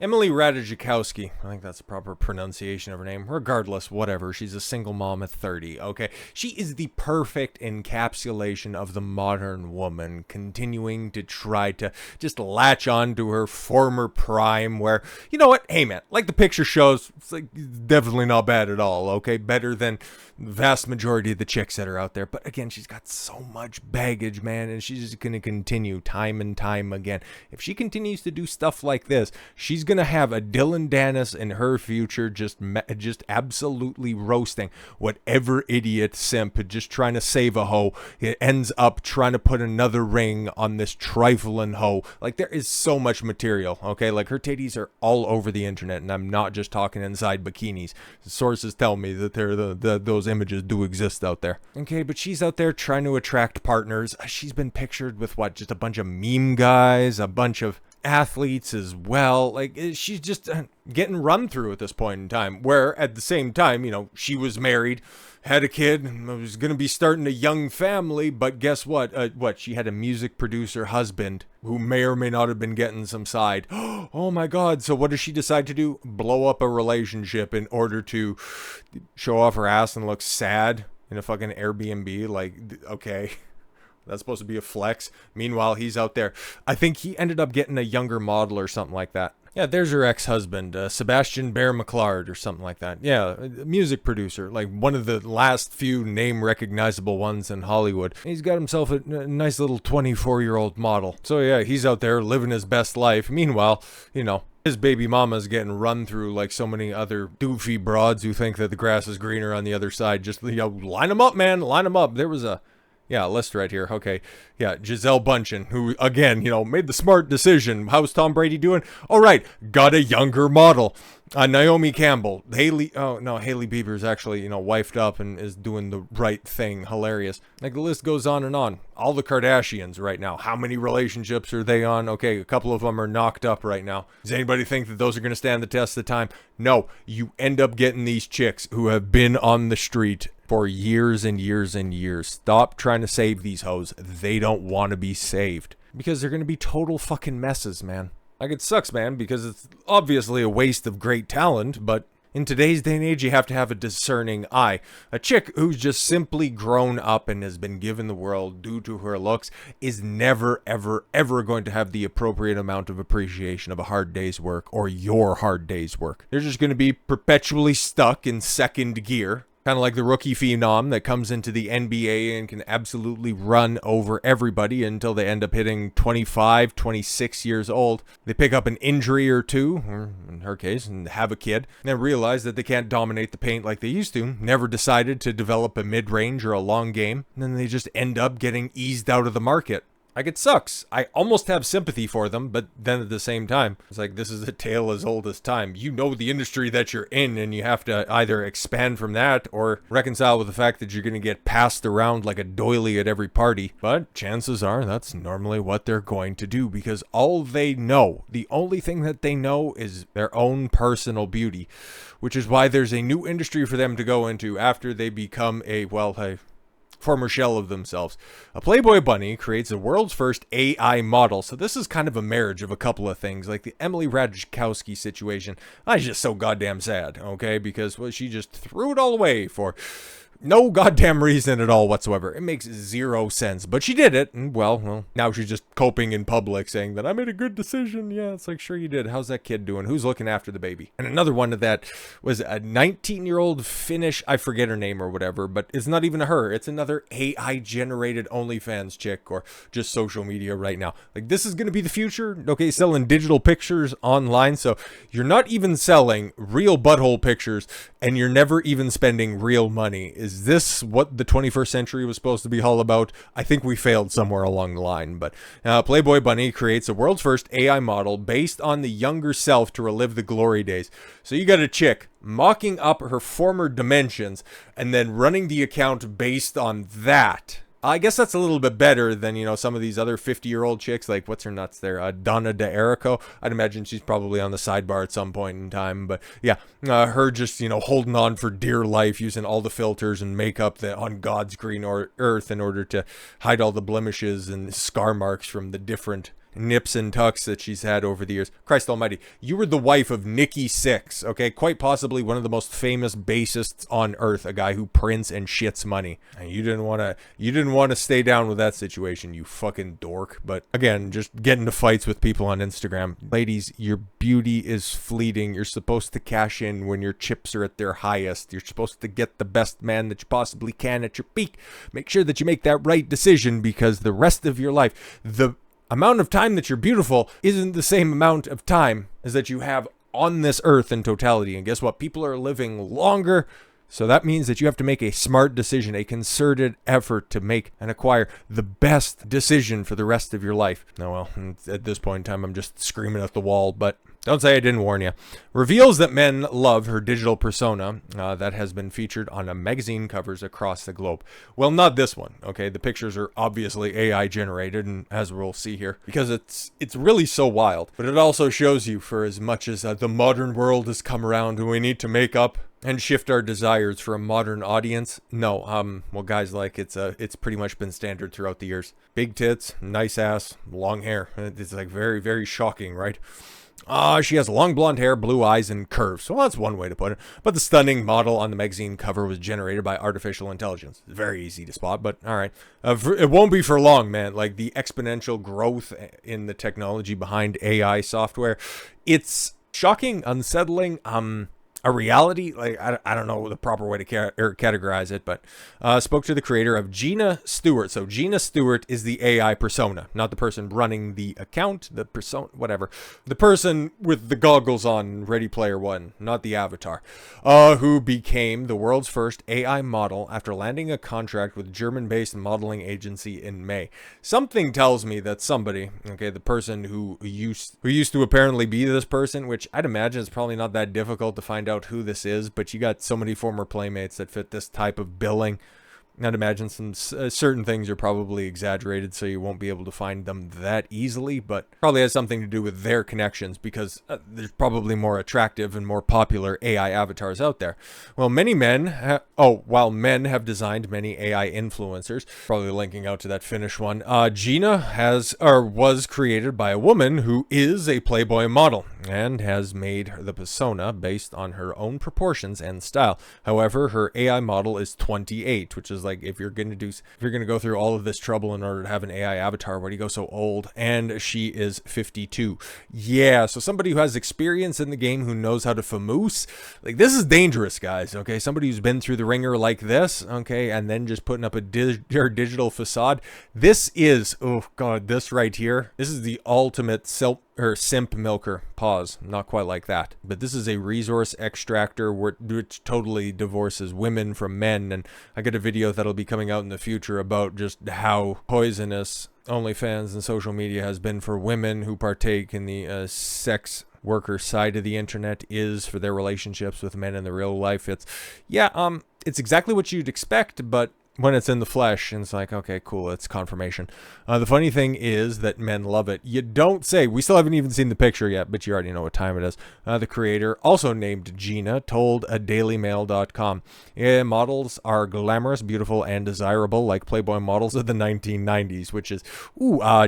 Emily Ratajkowski, I think that's the proper pronunciation of her name. Regardless, whatever. She's a single mom at 30, okay? She is the perfect encapsulation of the modern woman, continuing to try to just latch on to her former prime where, you know what? Hey, man, like the picture shows, it's like definitely not bad at all, okay? Better than the vast majority of the chicks that are out there. But again, she's got so much baggage, man, and she's just going to continue time and time again. If she continues to do stuff like this, she's gonna have a Dylan Dennis in her future, just absolutely roasting whatever idiot simp just trying to save a hoe. It ends up trying to put another ring on this trifling hoe. Like, there is so much material, okay? Like, her titties are all over the internet, and I'm not just talking inside bikinis. Sources tell me that those images do exist out there. Okay, but she's out there trying to attract partners. She's been pictured with what? Just a bunch of meme guys, a bunch of athletes as well. Like, she's just getting run through at this point in time, where at the same time, you know, she was married, had a kid, and was going to be starting a young family, but guess what? She had a music producer husband who may or may not have been getting some side. Oh my god, so what does she decide to do? Blow up a relationship in order to show off her ass and look sad in a fucking Airbnb? Like, okay. That's supposed to be a flex. Meanwhile, he's out there. I think he ended up getting a younger model or something like that. Yeah, there's her ex-husband, Sebastian Bear McLeod or something like that. Yeah, a music producer, like one of the last few name-recognizable ones in Hollywood. He's got himself a nice little 24-year-old model. So yeah, he's out there living his best life. Meanwhile, you know, his baby mama's getting run through like so many other doofy broads who think that the grass is greener on the other side. Just, you know, line them up, man, line them up. There was a list right here. Okay. Yeah, Giselle Bundchen, who, again, you know, made the smart decision. How's Tom Brady doing? All right, got a younger model. Naomi Campbell. Haley Bieber's actually, you know, wifed up and is doing the right thing. Hilarious. Like, the list goes on and on. All the Kardashians right now. How many relationships are they on? Okay, a couple of them are knocked up right now. Does anybody think that those are going to stand the test of time? No. You end up getting these chicks who have been on the street for years and years and years. Stop trying to save these hoes. They don't want to be saved. Because they're going to be total fucking messes, man. Like, it sucks, man, because it's obviously a waste of great talent, but in today's day and age, you have to have a discerning eye. A chick who's just simply grown up and has been given the world due to her looks is never, ever, ever going to have the appropriate amount of appreciation of a hard day's work or your hard day's work. They're just going to be perpetually stuck in second gear. Kind of like the rookie phenom that comes into the NBA and can absolutely run over everybody until they end up hitting 25, 26 years old. They pick up an injury or two, or in her case, and have a kid, and then realize that they can't dominate the paint like they used to, never decided to develop a mid-range or a long game, and then they just end up getting eased out of the market. Like, it sucks. I almost have sympathy for them, but then at the same time, it's like, this is a tale as old as time. You know the industry that you're in, and you have to either expand from that or reconcile with the fact that you're going to get passed around like a doily at every party. But chances are that's normally what they're going to do, because all they know, the only thing that they know is their own personal beauty, which is why there's a new industry for them to go into after they become a former shell of themselves. A Playboy bunny creates the world's first AI model. So this is kind of a marriage of a couple of things. Like the Emily Ratajkowski situation. It's just so goddamn sad, okay? Because, well, she just threw it all away for no goddamn reason at all whatsoever. It makes zero sense. But she did it, and well, now she's just coping in public saying that I made a good decision. Yeah, it's like, sure you did. How's that kid doing? Who's looking after the baby? And another one of that was a 19-year-old Finnish, I forget her name or whatever, but it's not even her. It's another AI-generated OnlyFans chick or just social media right now. Like, this is going to be the future, okay, selling digital pictures online. So you're not even selling real butthole pictures, and you're never even spending real money. Is this what the 21st century was supposed to be all about? I think we failed somewhere along the line. But Playboy Bunny creates the world's first AI model based on the younger self to relive the glory days. So you got a chick mocking up her former dimensions and then running the account based on that. I guess that's a little bit better than, you know, some of these other 50-year-old chicks, like, what's her nuts there? Donna D'Erico. I'd imagine she's probably on the sidebar at some point in time. But yeah, her just, you know, holding on for dear life, using all the filters and makeup on God's green earth in order to hide all the blemishes and scar marks from the different nips and tucks that she's had over the years. Christ almighty, you were the wife of Nikki Sixx, okay? Quite possibly one of the most famous bassists on earth, a guy who prints and shits money. And you didn't want to stay down with that situation, you fucking dork. But again, just get into fights with people on Instagram. Ladies, your beauty is fleeting. You're supposed to cash in when your chips are at their highest. You're supposed to get the best man that you possibly can at your peak. Make sure that you make that right decision, because the rest of your life, the amount of time that you're beautiful isn't the same amount of time as that you have on this earth in totality. And guess what? People are living longer. So that means that you have to make a smart decision, a concerted effort to make and acquire the best decision for the rest of your life. Now, well, at this point in time, I'm just screaming at the wall, but don't say I didn't warn you. Reveals that men love her digital persona that has been featured on a magazine covers across the globe. Well, not this one, okay? The pictures are obviously AI generated, and as we'll see here, because it's really so wild. But it also shows you, for as much as the modern world has come around and we need to make up and shift our desires for a modern audience. No, well, guys, like, it's pretty much been standard throughout the years. Big tits, nice ass, long hair. It's like very, very shocking, right? She has long blonde hair, blue eyes, and curves. Well, that's one way to put it. But the stunning model on the magazine cover was generated by artificial intelligence. It's very easy to spot, but all right. It won't be for long, man. Like, the exponential growth in the technology behind AI software, it's shocking, unsettling, a reality. Like, I don't know the proper way to categorize it, but spoke to the creator of Gina Stewart. So Gina Stewart is the AI persona, not the person running the account, the persona, whatever. The person with the goggles on, Ready Player One, not the avatar, who became the world's first AI model after landing a contract with German-based modeling agency in May. Something tells me that somebody, okay, the person who used to apparently be this person, which I'd imagine is probably not that difficult to find out who this is, but you got so many former Playmates that fit this type of billing. I'd imagine some certain things are probably exaggerated, so you won't be able to find them that easily, but probably has something to do with their connections, because there's probably more attractive and more popular AI avatars out there. Well, while men have designed many AI influencers, probably linking out to that Finnish one, Gina was created by a woman who is a Playboy model and has made the persona based on her own proportions and style. However, her AI model is 28, which is like, if you're going to go through all of this trouble in order to have an AI avatar, why do you go so old? And she is 52. Yeah, so somebody who has experience in the game, who knows how to famoose. Like, this is dangerous, guys, okay? Somebody who's been through the ringer like this, okay, and then just putting up a digital facade. This is, oh god, this right here, this is the ultimate simp milker. Pause. Not quite like that. But this is a resource extractor which totally divorces women from men. And I got a video that'll be coming out in the future about just how poisonous OnlyFans and social media has been for women who partake in the sex worker side of the internet is for their relationships with men in the real life. It's exactly what you'd expect, but when it's in the flesh, and it's like, okay, cool, it's confirmation. The funny thing is that men love it. You don't say. We still haven't even seen the picture yet, but you already know what time it is. The creator, also named Gina, told dailymail.com, models are glamorous, beautiful, and desirable, like Playboy models of the 1990s, which is,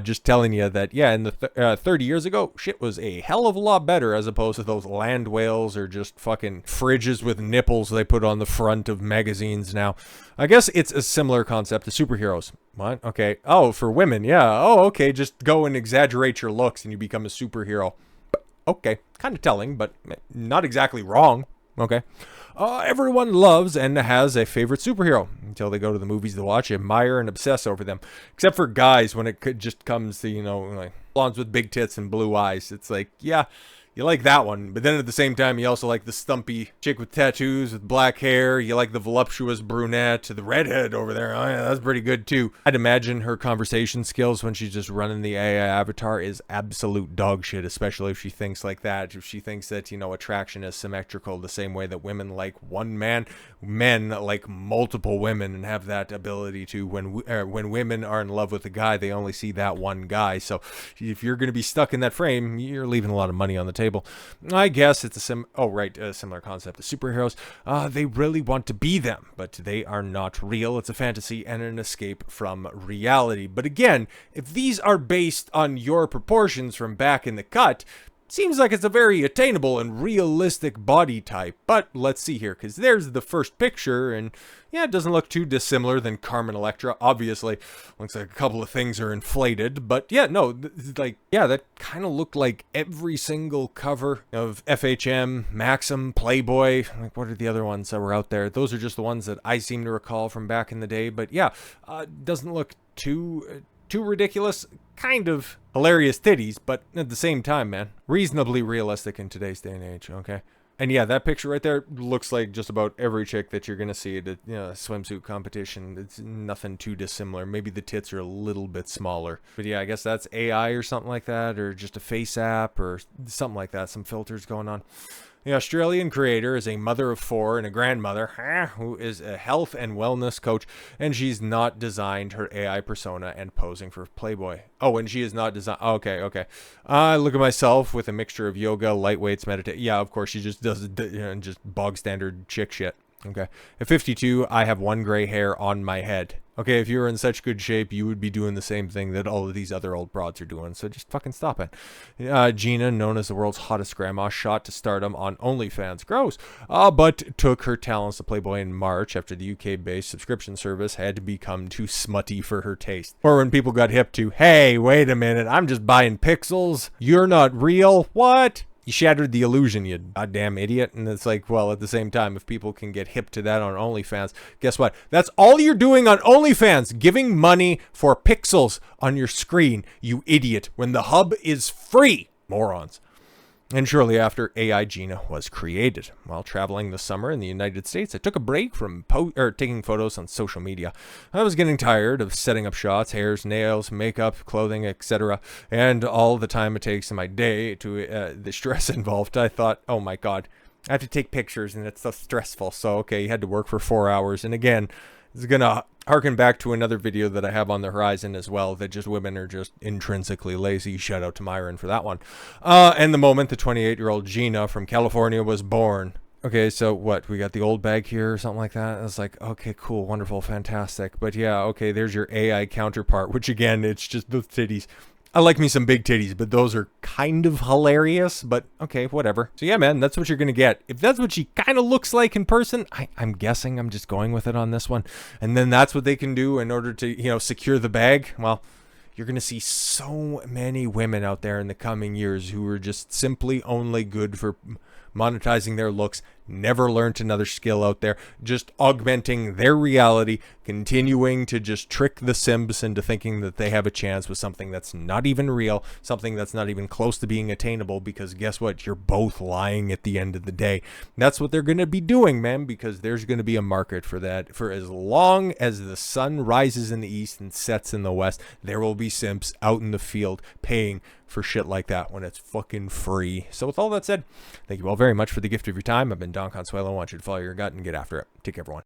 just telling you that, yeah, in the 30 years ago, shit was a hell of a lot better, as opposed to those land whales or just fucking fridges with nipples they put on the front of magazines now. I guess it's a similar concept to superheroes. What? Okay. Oh, for women, yeah. Oh, okay. Just go and exaggerate your looks and you become a superhero. Okay. Kind of telling, but not exactly wrong. Okay. Everyone loves and has a favorite superhero until they go to the movies to watch, admire, and obsess over them. Except for guys, when it just comes to, like blondes with big tits and blue eyes. It's like, yeah, you like that one, but then at the same time, you also like the stumpy chick with tattoos with black hair. You like the voluptuous brunette, the redhead over there. Oh, yeah, that's pretty good too. I'd imagine her conversation skills when she's just running the AI avatar is absolute dog shit, especially if she thinks like that. If she thinks that, attraction is symmetrical the same way that women like one man, men like multiple women, and have that ability to, when women are in love with a guy, they only see that one guy. So if you're going to be stuck in that frame, you're leaving a lot of money on the table. table. I guess it's a similar concept to superheroes. They really want to be them, but they are not real. It's a fantasy and an escape from reality. But again, if these are based on your proportions from back in the cut, seems like it's a very attainable and realistic body type. But let's see here, because there's the first picture, and yeah, it doesn't look too dissimilar than Carmen Electra. Obviously, looks like a couple of things are inflated, but yeah, no, that kind of looked like every single cover of FHM, Maxim, Playboy. Like, what are the other ones that were out there? Those are just the ones that I seem to recall from back in the day. But yeah, doesn't look too ridiculous. Kind of hilarious titties, but at the same time, man, reasonably realistic in today's day and age. Okay. And yeah, that picture right there looks like just about every chick that you're gonna see at a swimsuit competition. It's nothing too dissimilar. Maybe the tits are a little bit smaller, but yeah, I guess that's AI or something like that, or just a face app or something like that. Some filters going on. The Australian creator is a mother of 4 and a grandmother who is a health and wellness coach, and she's not designed her AI persona and posing for Playboy. Oh, and she is not designed. Okay. I look at myself with a mixture of yoga, lightweights, meditation. Yeah, of course, she just does just bog standard chick shit. Okay. At 52, I have 1 gray hair on my head. Okay, if you were in such good shape, you would be doing the same thing that all of these other old broads are doing, so just fucking stop it. Gina, known as the world's hottest grandma, shot to stardom on OnlyFans. Gross. But took her talents to Playboy in March after the UK-based subscription service had become too smutty for her taste. Or when people got hip to, hey, wait a minute, I'm just buying pixels. You're not real. What? You shattered the illusion, you goddamn idiot. And it's like, well, at the same time, if people can get hip to that on OnlyFans, guess what? That's all you're doing on OnlyFans, giving money for pixels on your screen, you idiot, when the hub is free. Morons. And shortly after, AI Gina was created. While traveling this summer in the United States, I took a break from taking photos on social media. I was getting tired of setting up shots, hairs, nails, makeup, clothing, etc. And all the time it takes in my day to the stress involved. I thought, oh my God, I have to take pictures and it's so stressful. So, okay, you had to work for 4 hours. And again, it's going to harken back to another video that I have on the horizon as well, that just women are just intrinsically lazy. Shout out to Myron for that one. And the moment the 28-year-old Gina from California was born. Okay, so what? We got the old bag here or something like that? I was like, okay, cool, wonderful, fantastic. But yeah, okay, there's your AI counterpart, which again, it's just the titties. I like me some big titties, but those are kind of hilarious, but okay, whatever. So yeah, man, that's what you're going to get. If that's what she kind of looks like in person, I'm guessing I'm just going with it on this one. And then that's what they can do in order to, secure the bag. Well, you're going to see so many women out there in the coming years who are just simply only good for monetizing their looks, never learned another skill out there, just augmenting their reality, continuing to just trick the SIMPS into thinking that they have a chance with something that's not even real, something that's not even close to being attainable, because guess what? You're both lying at the end of the day. That's what they're going to be doing, man, because there's going to be a market for that. For as long as the sun rises in the east and sets in the west, there will be SIMPS out in the field paying for shit like that when it's fucking free. So with all that said, thank you all very much for the gift of your time. I've been Don Consuelo. I want you to follow your gut and get after it. Take care, everyone.